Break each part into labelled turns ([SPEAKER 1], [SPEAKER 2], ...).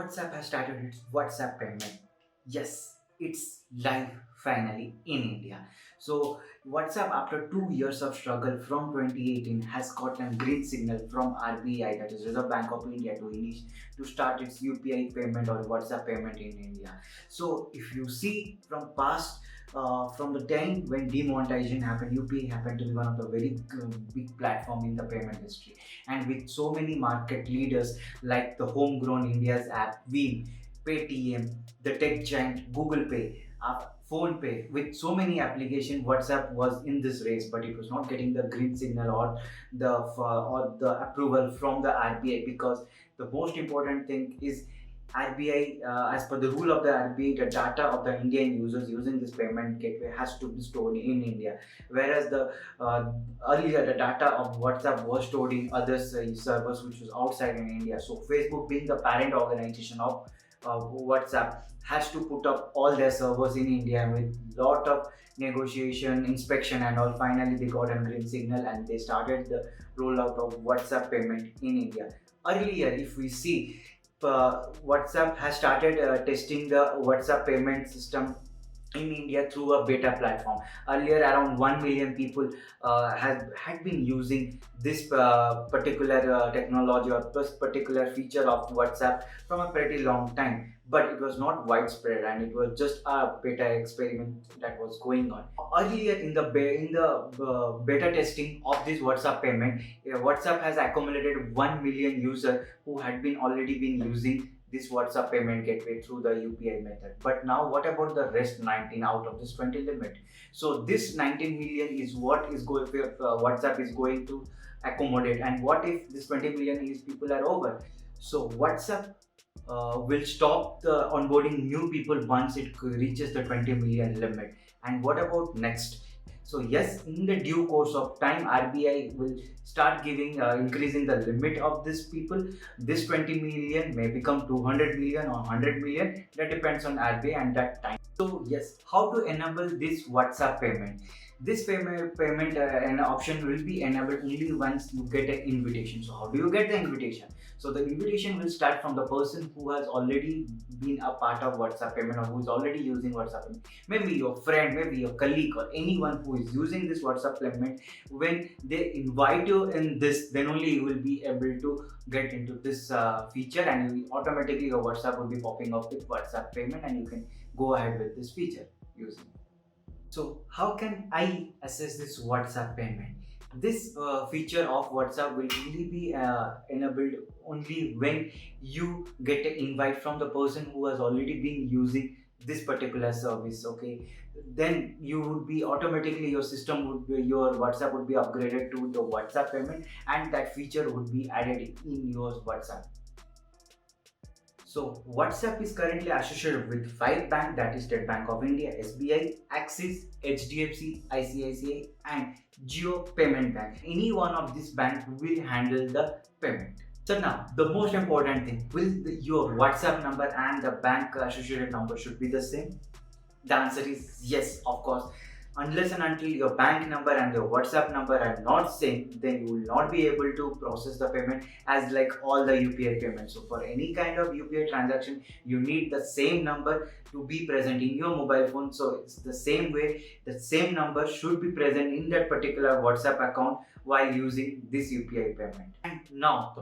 [SPEAKER 1] WhatsApp has started its WhatsApp payment. Yes, it's live finally in India. So WhatsApp, after 2 years of struggle from 2018, has gotten green signal from RBI, that is Reserve Bank of India, to start its UPI payment or WhatsApp payment in India. So if you see from past, from the time when demonetization happened, UPI happened to be one of the very big platform in the payment history, and with so many market leaders like the homegrown India's app, Veeam, Paytm, the tech giant Google Pay, Phone Pay, with so many applications, WhatsApp was in this race, but it was not getting the green signal or the approval from the RBI, because the most important thing is RBI, as per the rule of the RBI, the data of the Indian users using this payment gateway has to be stored in India, whereas the earlier the data of WhatsApp was stored in other servers which was outside in India. So Facebook, being the parent organization of WhatsApp, has to put up all their servers in India with lot of negotiation, inspection, and all. Finally, they got a green signal and they started the rollout of WhatsApp payment in India. Earlier, if we see, WhatsApp has started testing the WhatsApp payment system in India through a beta platform. Earlier, around 1 million people had been using this particular technology or this particular feature of WhatsApp from a pretty long time, but it was not widespread and it was just a beta experiment that was going on. Earlier in the beta testing of this WhatsApp payment, WhatsApp has accumulated 1 million users who had been already been using this WhatsApp payment gateway through the UPI method. But now, what about the rest 19 out of this 20 limit? So this 19 million is what is going WhatsApp is going to accommodate. And what if this 20 million is people are over? So WhatsApp will stop the onboarding new people once it reaches the 20 million limit. And what about next? So yes, in the due course of time, RBI will start giving increasing the limit of these people. This 20 million may become 200 million or 100 million. That depends on RBI and that time. So yes, how to enable this WhatsApp payment? This payment an option will be enabled only once you get an invitation. So how do you get the invitation? So the invitation will start from the person who has already been a part of WhatsApp payment or who is already using WhatsApp payment. Maybe your friend, maybe your colleague, or anyone who is using this WhatsApp payment. When they invite you in this, then only you will be able to get into this feature, and you automatically your WhatsApp will be popping up with WhatsApp payment, and you can go ahead with this feature using. So how can I assess this WhatsApp payment? This feature of WhatsApp will only be enabled only when you get an invite from the person who has already been using this particular service. Okay, then you would be automatically, your system would be, your WhatsApp would be upgraded to the WhatsApp payment, and that feature would be added in your WhatsApp. So WhatsApp is currently associated with 5 banks, that is State Bank of India, SBI, Axis, HDFC, ICICI, and Geo Payment Bank. Any one of these banks will handle the payment. So now, the most important thing, will your WhatsApp number and the bank associated number should be the same? The answer is yes, of course. Unless and until your bank number and your WhatsApp number are not same, then you will not be able to process the payment as like all the UPI payments. So for any kind of UPI transaction, you need the same number to be present in your mobile phone. So it's the same way, the same number should be present in that particular WhatsApp account while using this UPI payment. And now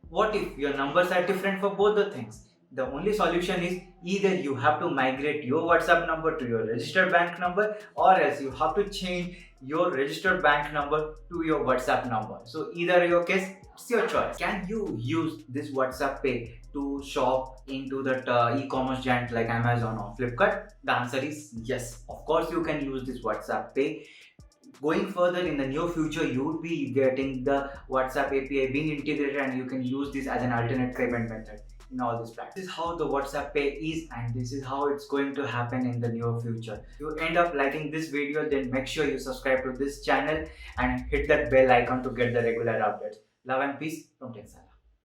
[SPEAKER 1] what if your numbers are different for both the things? The only solution is either you have to migrate your WhatsApp number to your registered bank number, or else you have to change your registered bank number to your WhatsApp number. So either your case, it's your choice. Can you use this WhatsApp Pay to shop into the e-commerce giant like Amazon or Flipkart? The answer is yes. Of course, you can use this WhatsApp Pay. Going further, in the near future, you would be getting the WhatsApp API being integrated, and you can use this as an alternate payment method in all this practice. This is how the WhatsApp Pay is, and this is how it's going to happen in the near future. If you end up liking this video, then make sure you subscribe to this channel and hit that bell icon to get the regular updates. Love and peace from TechSaala.